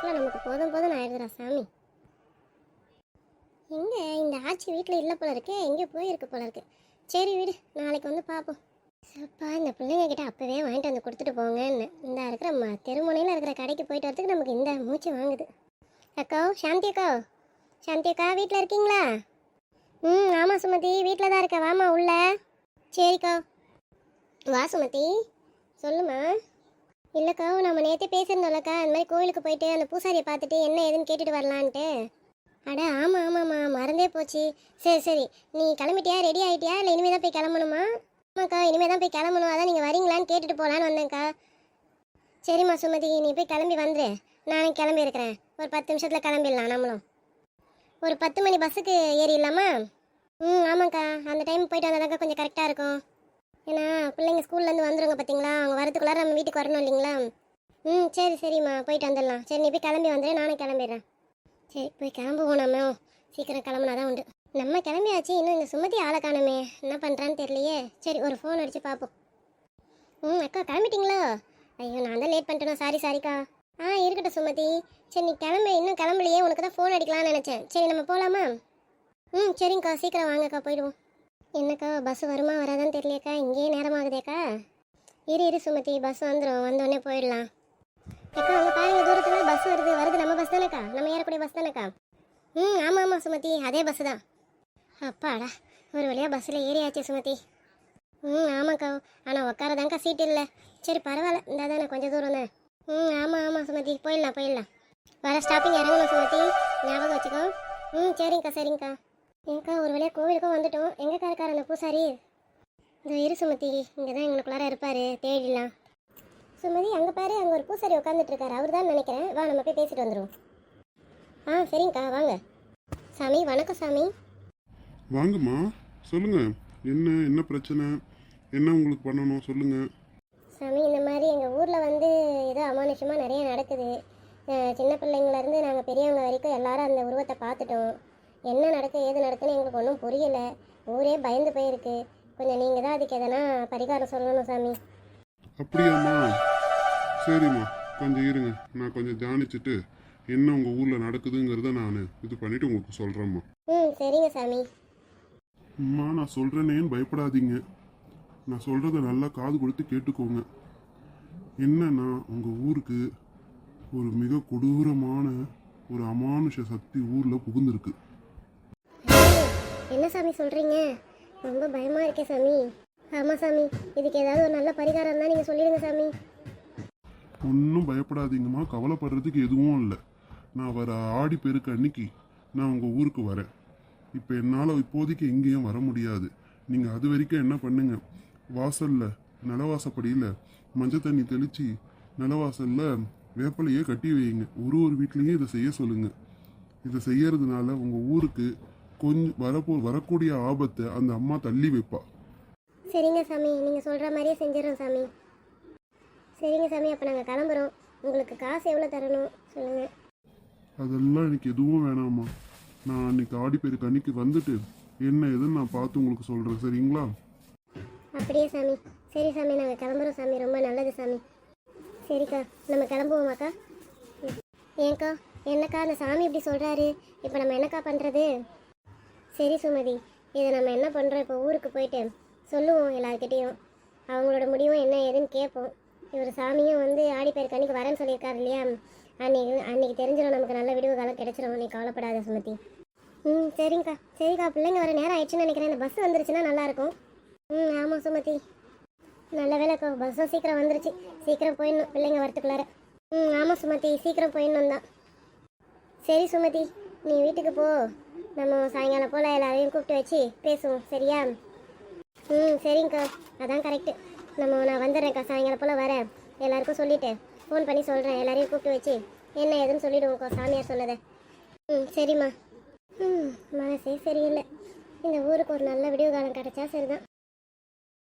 வரத்துக்குள்ள நமக்கு போதும் போதும் ஆயிடுதுடா சாமி. எங்கே இந்த ஆட்சி வீட்டில் இல்லை போல இருக்கு, எங்கே போயிருக்கு போல இருக்கு. சரி விடு, நாளைக்கு வந்து பார்ப்போம். சப்பா, இந்த பிள்ளைங்க கிட்ட அப்போவே வாங்கிட்டு வந்து கொடுத்துட்டு போங்கன்னு. இந்த இருக்கிற தெருமுனையில் இருக்கிற கடைக்கு போயிட்டு வரதுக்கு நமக்கு இந்த மூச்சு வாங்குது. அக்கா, சாந்தி அக்கா, சாந்தி அக்கா வீட்டில் இருக்கீங்களா? ஆமாம் சுமதி, வீட்டில் தான் இருக்கா, வாமா உள்ள. சரிக்கா. வா சுமதி, சொல்லுமா. இல்லைக்கா, நம்ம நேற்றே பேசியிருந்தோம்லக்கா, அந்த மாதிரி கோவிலுக்கு போயிட்டு அந்த பூசாரியை பார்த்துட்டு என்ன ஏதுன்னு கேட்டுட்டு வரலான்ட்டு. அட ஆமாம் ஆமாம்மா, மறந்தே போச்சு. சரி சரி, நீ கிளம்பிட்டியா, ரெடி ஆகிட்டியா, இல்லை இனிமேல் தான் போய் கிளம்பணுமா? ஆமாக்கா, இனிமேல் தான் போய் கிளம்பணும், அதான் நீங்கள் வரீங்களான்னு கேட்டுட்டு போகலான்னு வந்தேங்க்கா. சரிம்மா சுமதி, நீ போய் கிளம்பி வந்துடு, நானும் கிளம்பி இருக்கிறேன். ஒரு 10 நிமிஷத்தில் கிளம்பிடலாம் நம்மளும். ஒரு 10 மணி பஸ்ஸுக்கு ஏறிடலாமா? ஆமாங்க்கா, அந்த டைம் போயிட்டு வந்தாதாக்கா கொஞ்சம் கரெக்டாக இருக்கும். ஏன்னா பிள்ளைங்க ஸ்கூல்லேருந்து வந்துடுங்க பார்த்தீங்களா, அவங்க வரதுக்குள்ளார நம்ம வீட்டுக்கு வரணும் இல்லைங்களா? சரி சரிம்மா, போயிட்டு வந்துடலாம். சரி, நீ போய் கிளம்பி வந்துடு, நானும் கிளம்பிடுறேன். சரி, போய் கிளம்புவோம், நம்ம சீக்கிரம் கிளம்புனா தான் உண்டு. நம்ம கிளம்பியாச்சு, இன்னும் இந்த சுமதி ஆளை காணுமே, என்ன பண்ணுறான்னு தெரியலையே. சரி, ஒரு ஃபோன் அடித்து பார்ப்போம். அக்கா கிளம்பிட்டீங்களா? ஐயோ, நான் தான் லேட் பண்ணிட்டேனோ, சாரிக்கா. இருக்கட்டும் சுமதி. சரி, நீ கிளம்பு, இன்னும் கிளம்பலையே, உனக்கு தான் ஃபோன் அடிக்கலாம்னு நினச்சேன். சரி, நம்ம போகலாமா? சரிங்கக்கா, சீக்கிரம் வாங்கக்கா, போயிடுவோம். என்னக்கா, பஸ் வருமா வராதான்னு தெரியலையக்கா, இங்கேயே நேரமாகுதேக்கா. இரு சுமதி, பஸ் வந்துடும், வந்தோடனே போயிடலாம். அக்கா, அங்கே பாருங்க, தூரத்தில் பஸ் வருது நம்ம பஸ் தானேக்கா, நம்ம ஏறக்கூடிய பஸ் தானேக்கா? ஆமாம் சுமதி, அதே பஸ்ஸு தான். அப்பாடா, ஒரு வழியாக பஸ்ஸில் ஏறியாச்சு சுமதி. ஆமாக்கா, ஆனால் உட்காரதாங்க்கா சீட்டு இல்லை. சரி பரவாயில்ல, இந்த தானே கொஞ்சம் தூரம் தானே. ஆமாம் சுமதி, போயிடலாம். வர ஸ்டாப்பிங் இறங்கணும் சுமதி, ஞாபகம் வச்சுக்கோ. சரிங்கக்கா. ஏங்கா, ஒரு வழியாக கோவிலுக்கும் வந்துட்டோம். எங்கேக்கா இருக்கார் அந்த பூசாரி? இந்த இரு சுமதி, இங்கே தான் எங்களுக்குள்ளார இருப்பார், தேடிடலாம். சுமதி, அங்கே பாரு, அங்கே ஒரு பூசாரி உட்காந்துட்டு இருக்காரு, அவர் தான் நினைக்கிறேன். வா, நம்ம போய் பேசிட்டு வந்துடுவோம். சரிங்கக்கா, வாங்க. சாமி, வணக்கம் சாமி. வாங்கம்மா, சொல்லுங்க. என்ன பிரச்சனை, என்ன உங்களுக்கு பண்ணணும் சொல்லுங்க. சாமி, இந்த மாதிரி எங்கள் ஊரில் வந்து ஏதோ அமானுஷமாக நிறைய நடக்குது. சின்ன பிள்ளைங்கள்லேருந்து நாங்கள் பெரியவங்க வரைக்கும் எல்லாரும் அந்த உருவத்தை பார்த்துட்டோம். என்ன நடக்குது ஏது நடக்குதுன்னு எங்களுக்கு ஒன்றும் புரியலை. ஊரே பயந்து போயிருக்கு. கொஞ்சம் நீங்கள் தான் அதுக்கு எதனா பரிகாரம் சொல்லணும் சாமி. அப்படியாம்மா, சரிம்மா, கொஞ்சம் இருங்க. நான் கொஞ்சம் தியானிச்சுட்டு என்ன உங்கள் ஊரில் நடக்குதுங்கிறத நான் இது பண்ணிவிட்டு உங்களுக்கு சொல்கிறேம்மா. சரிங்க சாமி. அம்மா, நான் சொல்கிறேனேன்னு பயப்படாதீங்க. நான் சொல்கிறத நல்லா காது கொடுத்து கேட்டுக்கோங்க. என்னன்னா, உங்கள் ஊருக்கு ஒரு மிக கொடூரமான ஒரு அமானுஷ சக்தி ஊரில் புகுந்துருக்கு. என்ன சாமி சொல்கிறீங்க? ரொம்ப பயமாக இருக்கே சாமி. ஆமாம் சாமி, இதுக்கு ஏதாவது ஒரு நல்ல பரிகாரம் தான் நீங்கள் சொல்லிடுங்க சாமி. ஒன்றும் பயப்படாதீங்கம்மா, கவலைப்படுறதுக்கு எதுவும் இல்லை. நான் வர ஆடி பெருக்கு அன்னைக்கு நான் உங்கள் ஊருக்கு வரேன். இப்போ என்னால் இப்போதைக்கு எங்கேயும் வர முடியாது. நீங்கள் அது வரைக்கும் என்ன பண்ணுங்க, வாசலில் நிலவாசப்படியில் மஞ்சள் தண்ணி தெளித்து நிலவாசலில் வேப்பலையே கட்டி வைங்க. ஒரு வீட்லேயும் இதை செய்ய சொல்லுங்கள். இதை செய்யறதுனால உங்கள் ஊருக்கு கொஞ்சம் வரக்கூடிய ஆபத்தை அந்த அம்மா தள்ளி வைப்பா. சரிங்க சாமி, நீங்கள் சொல்கிற மாதிரியே செஞ்சிடறோம் சாமி. சரிங்க சாமி, அப்போ நாங்கள் கிளம்புறோம். உங்களுக்கு காசு எவ்வளோ தரணும் சொல்லுங்கள். அதெல்லாம் எனக்கு எதுவும் வேணாம்மா. நான் அன்னைக்கு ஆடிப்பெருக்கு அன்னைக்கு வந்துட்டு என்ன ஏதுன்னு நான் பார்த்து உங்களுக்கு சொல்கிறேன், சரிங்களா? அப்படியே சாமி. சரி சாமி, நாங்கள் கிளம்புறோம் சாமி. ரொம்ப நல்லது சாமி. சரிக்கா, நம்ம கிளம்புவோமாக்கா? ஏன்க்கா, என்னக்கா அந்த சாமி இப்படி சொல்கிறாரு? இப்போ நம்ம என்னக்கா பண்ணுறது? சரி சுமதி, இதை நம்ம என்ன பண்ணுறோம், இப்போ ஊருக்கு போயிட்டு சொல்லுவோம் எல்லாருக்கிட்டேயும். அவங்களோட முடிவும் என்ன ஏதுன்னு கேட்போம். இவர் சாமியும் வந்து ஆடிப்பெருக்கு அன்னைக்கு வரேன்னு சொல்லியிருக்காரு இல்லையா? அன்னைக்கு தெரிஞ்சிடும், நமக்கு நல்ல விடுவு காலம் கிடைச்சிடும். நீ கவலைப்படாத சுமதி. சரிக்கா, பிள்ளைங்க வர நேரம் ஆயிடுச்சுன்னு நினைக்கிறேன். இந்த பஸ் வந்துருச்சுன்னா நல்லாயிருக்கும். ஆமாம் சுமதி, நல்ல வேலைக்கா, பஸ்ஸும் சீக்கிரம் வந்துருச்சு. சீக்கிரம் போயிடணும் பிள்ளைங்க வரத்துக்குள்ளார. ஆமாம் சுமதி, சீக்கிரம் போயிடணும் தான். சரி சுமதி, நீ வீட்டுக்கு போ. நம்ம சாயங்காலம் போல் எல்லாரையும் கூப்பிட்டு வச்சு பேசுவோம், சரியா? சரிங்கக்கா, அதான் கரெக்டு. நான் வந்துடுறேன்க்கா, சாயங்காலம் போல் வரேன். எல்லாருக்கும் சொல்லிவிட்டு ஃபோன் பண்ணி சொல்கிறேன். எல்லாரையும் கூப்பிட்டு வச்சு என்ன ஏதுன்னு சொல்லிவிடுவோம்க்கா, சாமியார் சொன்னதை. சரிம்மா. மனசே சரியில்லை. இந்த ஊருக்கு ஒரு நல்ல விடிவு காலம் கிடச்சா சரிதான்.